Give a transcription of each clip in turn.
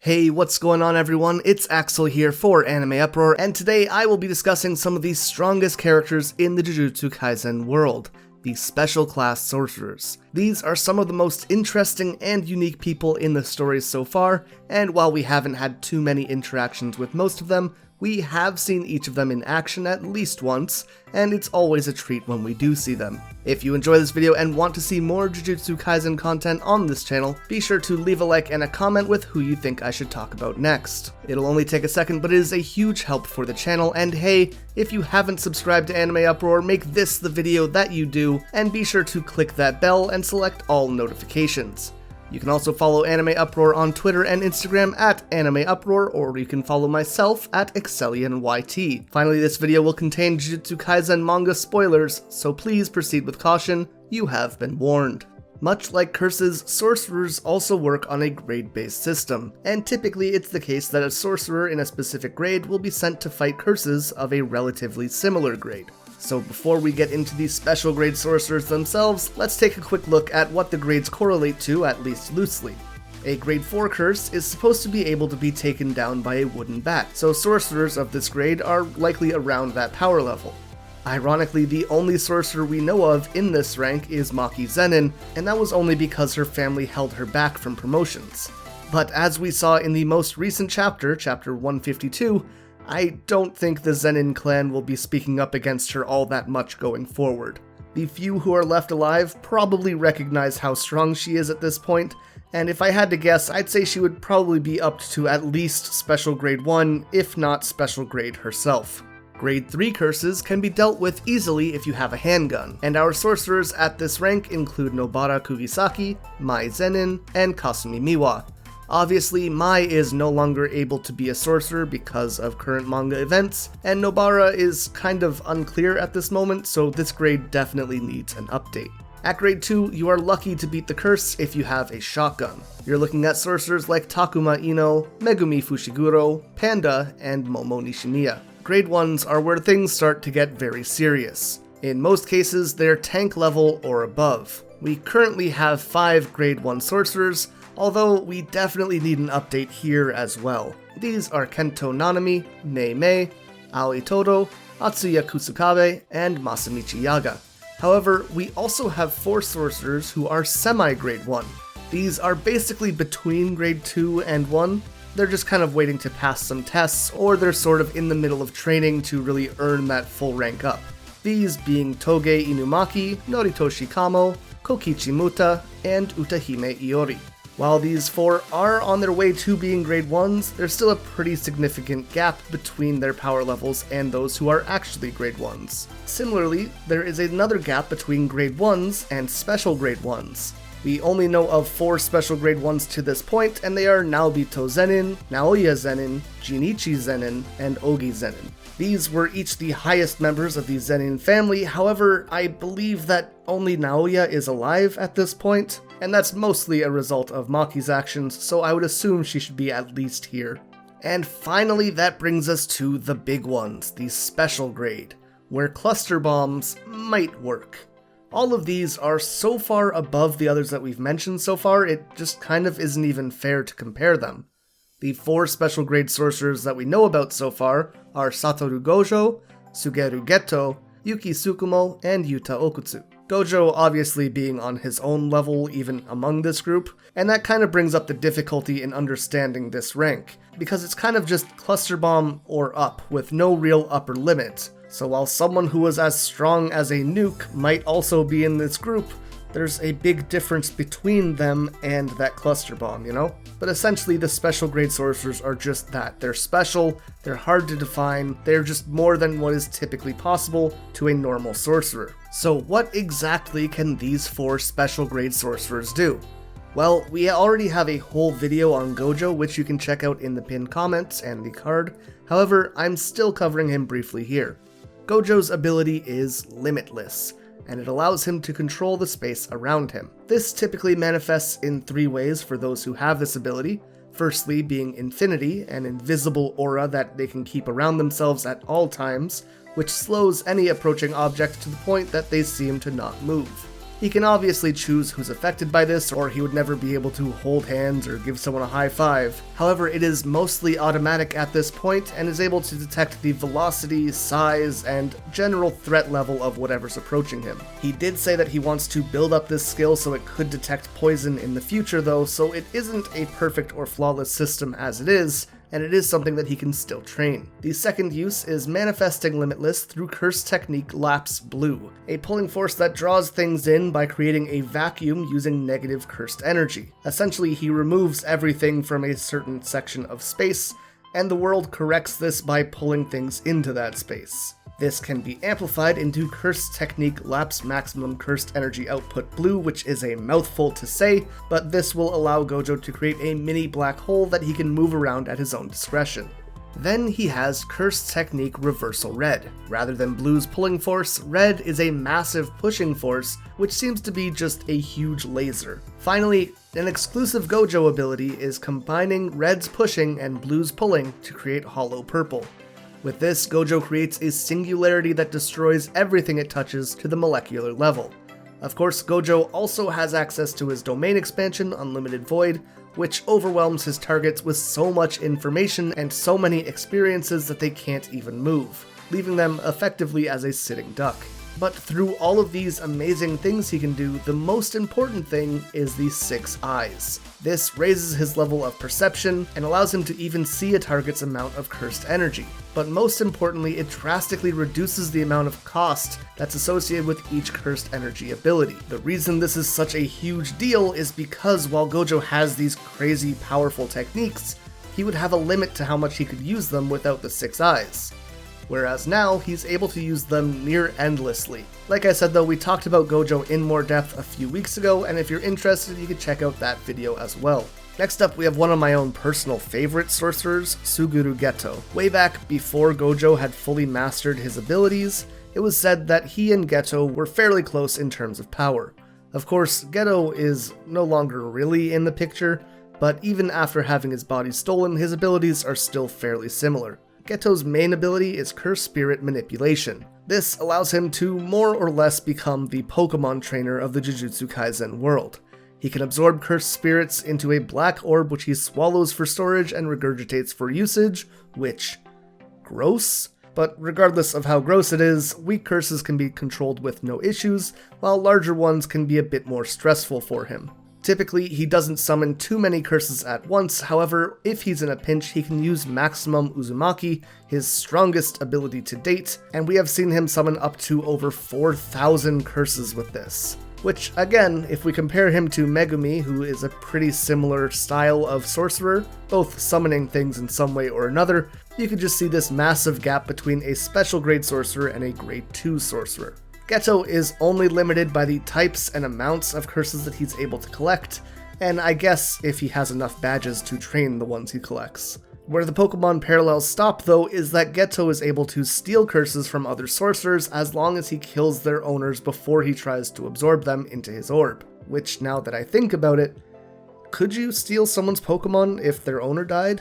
Hey, what's going on everyone? It's Axel here for AnimeUproar, and today I will be discussing some of the strongest characters in the Jujutsu Kaisen world, the Special Class Sorcerers. These are some of the most interesting and unique people in the stories so far, and while we haven't had too many interactions with most of them, we have seen each of them in action at least once, and it's always a treat when we do see them. If you enjoy this video and want to see more Jujutsu Kaisen content on this channel, be sure to leave a like and a comment with who you think I should talk about next. It'll only take a second, but it is a huge help for the channel, and hey, if you haven't subscribed to AnimeUproar, make this the video that you do, and be sure to click that bell and select all notifications. You can also follow AnimeUproar on Twitter and Instagram at AnimeUproar, or you can follow myself at ExcellianYT. Finally, this video will contain Jujutsu Kaisen manga spoilers, so please proceed with caution, you have been warned. Much like curses, sorcerers also work on a grade-based system, and typically it's the case that a sorcerer in a specific grade will be sent to fight curses of a relatively similar grade. So before we get into these special grade sorcerers themselves, let's take a quick look at what the grades correlate to, at least loosely. A grade 4 curse is supposed to be able to be taken down by a wooden bat, so sorcerers of this grade are likely around that power level. Ironically, the only sorcerer we know of in this rank is Maki Zenin, and that was only because her family held her back from promotions. But as we saw in the most recent chapter, chapter 152, I don't think the Zenin clan will be speaking up against her all that much going forward. The few who are left alive probably recognize how strong she is at this point, and if I had to guess, I'd say she would probably be up to at least Special Grade 1, if not Special Grade herself. Grade 3 curses can be dealt with easily if you have a handgun, and our sorcerers at this rank include Nobara Kugisaki, Mai Zenin, and Kasumi Miwa. Obviously, Mai is no longer able to be a sorcerer because of current manga events, and Nobara is kind of unclear at this moment, so this grade definitely needs an update. At grade 2, you are lucky to beat the curse if you have a shotgun. You're looking at sorcerers like Takuma Ino, Megumi Fushiguro, Panda, and Momo Nishimiya. Grade 1s are where things start to get very serious. In most cases, they're tank level or above. We currently have 5 grade 1 sorcerers, although we definitely need an update here as well. These are Kento Nanami, Mei Mei, Aoi Todo, Atsuya Kusukabe, and Masamichi Yaga. However, we also have 4 sorcerers who are semi-grade 1. These are basically between grade 2 and 1. They're just kind of waiting to pass some tests, or they're sort of in the middle of training to really earn that full rank up. These being Toge Inumaki, Noritoshi Kamo, Kokichi Muta, and Utahime Iori. While these 4 are on their way to being grade 1s, there's still a pretty significant gap between their power levels and those who are actually grade 1s. Similarly, there is another gap between grade 1s and special grade 1s. We only know of 4 special grade 1s to this point, and they are Naobito Zenin, Naoya Zenin, Jinichi Zenin, and Ogi Zenin. These were each the highest members of the Zenin family, however, I believe that only Naoya is alive at this point, and that's mostly a result of Maki's actions, so I would assume she should be at least here. And finally, that brings us to the big ones, the special grade, where cluster bombs might work. All of these are so far above the others that we've mentioned so far, it just kind of isn't even fair to compare them. The 4 special grade sorcerers that we know about so far are Satoru Gojo, Suguru Ghetto, Yuki Tsukumo, and Yuta Okotsu. Gojo obviously being on his own level even among this group, and that kind of brings up the difficulty in understanding this rank, because it's kind of just cluster bomb or up with no real upper limit. So while someone who was as strong as a nuke might also be in this group, there's a big difference between them and that cluster bomb, you know? But essentially the special grade sorcerers are just that. They're special, they're hard to define, they're just more than what is typically possible to a normal sorcerer. So what exactly can these 4 special grade sorcerers do? Well, we already have a whole video on Gojo which you can check out in the pinned comments and the card, however I'm still covering him briefly here. Gojo's ability is limitless, and it allows him to control the space around him. This typically manifests in 3 ways for those who have this ability, firstly being infinity, an invisible aura that they can keep around themselves at all times, which slows any approaching object to the point that they seem to not move. He can obviously choose who's affected by this, or he would never be able to hold hands or give someone a high five. However, it is mostly automatic at this point and is able to detect the velocity, size, and general threat level of whatever's approaching him. He did say that he wants to build up this skill so it could detect poison in the future though, so it isn't a perfect or flawless system as it is, and it is something that he can still train. The second use is manifesting Limitless through Curse Technique Lapse Blue, a pulling force that draws things in by creating a vacuum using negative cursed energy. Essentially, he removes everything from a certain section of space, and the world corrects this by pulling things into that space. This can be amplified into Curse Technique Lapse Maximum Cursed Energy Output Blue, which is a mouthful to say, but this will allow Gojo to create a mini black hole that he can move around at his own discretion. Then he has Curse Technique Reversal Red. Rather than Blue's pulling force, Red is a massive pushing force, which seems to be just a huge laser. Finally, an exclusive Gojo ability is combining Red's pushing and Blue's pulling to create Hollow Purple. With this, Gojo creates a singularity that destroys everything it touches to the molecular level. Of course, Gojo also has access to his domain expansion, Unlimited Void, which overwhelms his targets with so much information and so many experiences that they can't even move, leaving them effectively as a sitting duck. But through all of these amazing things he can do, the most important thing is the 6 eyes. This raises his level of perception and allows him to even see a target's amount of cursed energy. But most importantly, it drastically reduces the amount of cost that's associated with each cursed energy ability. The reason this is such a huge deal is because while Gojo has these crazy powerful techniques, he would have a limit to how much he could use them without the 6 eyes. Whereas now, he's able to use them near endlessly. Like I said though, we talked about Gojo in more depth a few weeks ago, and if you're interested, you can check out that video as well. Next up, we have one of my own personal favorite sorcerers, Suguru Ghetto. Way back before Gojo had fully mastered his abilities, it was said that he and Ghetto were fairly close in terms of power. Of course, Ghetto is no longer really in the picture, but even after having his body stolen, his abilities are still fairly similar. Ghetto's main ability is Curse Spirit Manipulation. This allows him to more or less become the Pokemon trainer of the Jujutsu Kaisen world. He can absorb cursed spirits into a black orb which he swallows for storage and regurgitates for usage, which... gross? But regardless of how gross it is, weak curses can be controlled with no issues, while larger ones can be a bit more stressful for him. Typically, he doesn't summon too many curses at once, however, if he's in a pinch, he can use Maximum Uzumaki, his strongest ability to date, and we have seen him summon up to over 4,000 curses with this. Which, again, if we compare him to Megumi, who is a pretty similar style of sorcerer, both summoning things in some way or another, you can just see this massive gap between a Special Grade Sorcerer and a Grade 2 Sorcerer. Ghetto is only limited by the types and amounts of curses that he's able to collect, and I guess if he has enough badges to train the ones he collects. Where the Pokemon parallels stop though is that Ghetto is able to steal curses from other sorcerers as long as he kills their owners before he tries to absorb them into his orb. Which, now that I think about it, could you steal someone's Pokemon if their owner died?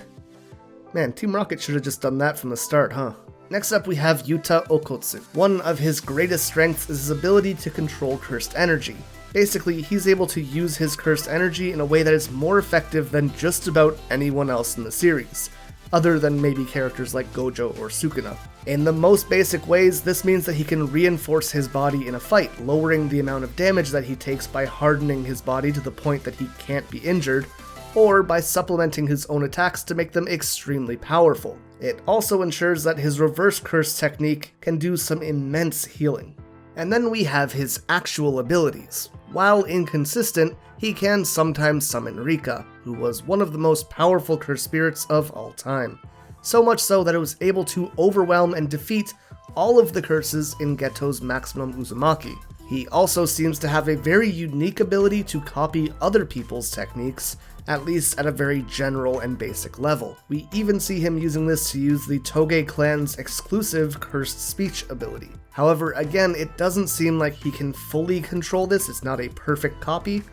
Man, Team Rocket should have just done that from the start, huh? Next up we have Yuta Okotsu. One of his greatest strengths is his ability to control cursed energy. Basically, he's able to use his cursed energy in a way that is more effective than just about anyone else in the series, other than maybe characters like Gojo or Sukuna. In the most basic ways, this means that he can reinforce his body in a fight, lowering the amount of damage that he takes by hardening his body to the point that he can't be injured, or by supplementing his own attacks to make them extremely powerful. It also ensures that his reverse curse technique can do some immense healing. And then we have his actual abilities. While inconsistent, he can sometimes summon Rika, who was one of the most powerful curse spirits of all time. So much so that it was able to overwhelm and defeat all of the curses in Ghetto's Maximum Uzumaki. He also seems to have a very unique ability to copy other people's techniques, at least at a very general and basic level. We even see him using this to use the Toge clan's exclusive Cursed Speech ability. However, again, it doesn't seem like he can fully control this, it's not a perfect copy,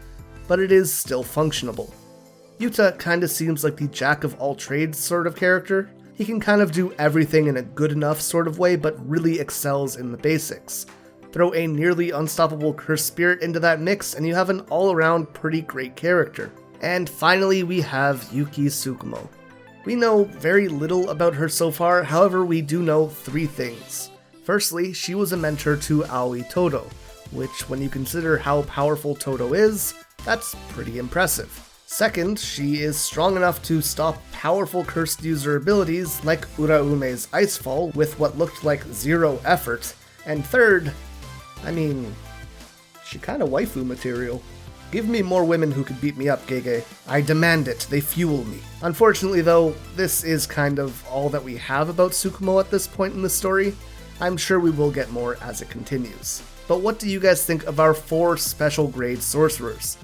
but it is still functionable. Yuta kinda seems like the jack of all trades sort of character. He can kind of do everything in a good enough sort of way, but really excels in the basics. Throw a nearly unstoppable cursed spirit into that mix and you have an all-around pretty great character. And finally we have Yuki Tsukumo. We know very little about her so far, however we do know 3 things. Firstly, she was a mentor to Aoi Todo, which when you consider how powerful Todo is, that's pretty impressive. Second, she is strong enough to stop powerful cursed user abilities like Uraume's Icefall with what looked like 0 effort. And third, I mean, she kinda waifu material. Give me more women who could beat me up, Gege. I demand it, they fuel me. Unfortunately though, this is kind of all that we have about Tsukumo at this point in the story. I'm sure we will get more as it continues. But what do you guys think of our 4 special grade sorcerers?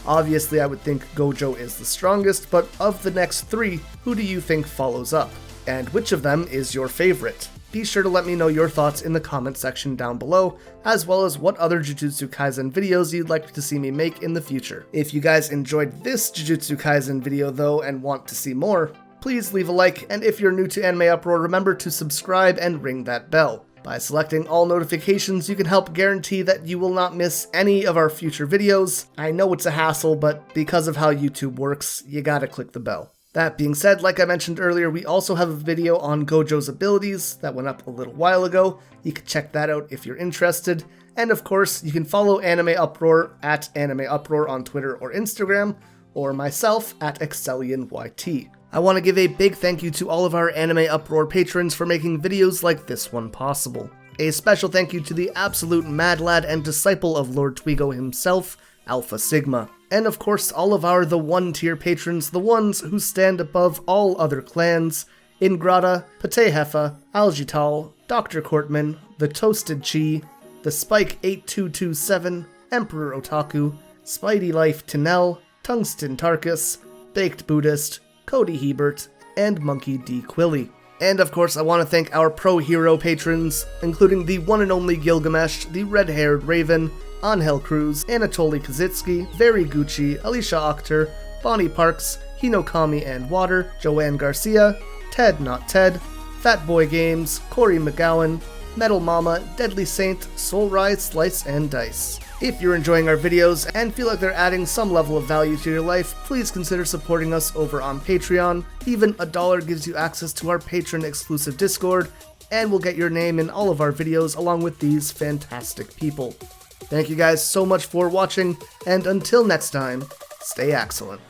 Obviously I would think Gojo is the strongest, but of the next 3, who do you think follows up? And which of them is your favorite? Be sure to let me know your thoughts in the comment section down below, as well as what other Jujutsu Kaisen videos you'd like to see me make in the future. If you guys enjoyed this Jujutsu Kaisen video though and want to see more, please leave a like, and if you're new to AnimeUproar, remember to subscribe and ring that bell. By selecting all notifications, you can help guarantee that you will not miss any of our future videos. I know it's a hassle, but because of how YouTube works, you gotta click the bell. That being said, like I mentioned earlier, we also have a video on Gojo's abilities that went up a little while ago. You can check that out if you're interested. And of course, you can follow AnimeUproar at AnimeUproar on Twitter or Instagram, or myself at ExcellianYT. I want to give a big thank you to all of our AnimeUproar patrons for making videos like this one possible. A special thank you to the absolute mad lad and disciple of Lord Twigo himself, Alpha Sigma. And of course all of our The One Tier patrons, the ones who stand above all other clans: Ingrata, Patehefa, Algital, Dr. Cortman, The Toasted Chi, The Spike 8227, Emperor Otaku, Spidey Life Tinel, Tungsten Tarkus, Baked Buddhist, Cody Hebert, and Monkey D. Quilly. And of course I want to thank our pro hero patrons, including the one and only Gilgamesh, the red-haired Raven, Angel Cruz, Anatoly Kazitsky, Very Gucci, Alicia Akhter, Bonnie Parks, Hinokami and Water, Joanne Garcia, Ted Not Ted, Fat Boy Games, Corey McGowan, Metal Mama, Deadly Saint, Soul Rise, Slice and Dice. If you're enjoying our videos and feel like they're adding some level of value to your life, please consider supporting us over on Patreon. Even $1 gives you access to our patron-exclusive Discord, and will get your name in all of our videos along with these fantastic people. Thank you guys so much for watching, and until next time, stay excellent.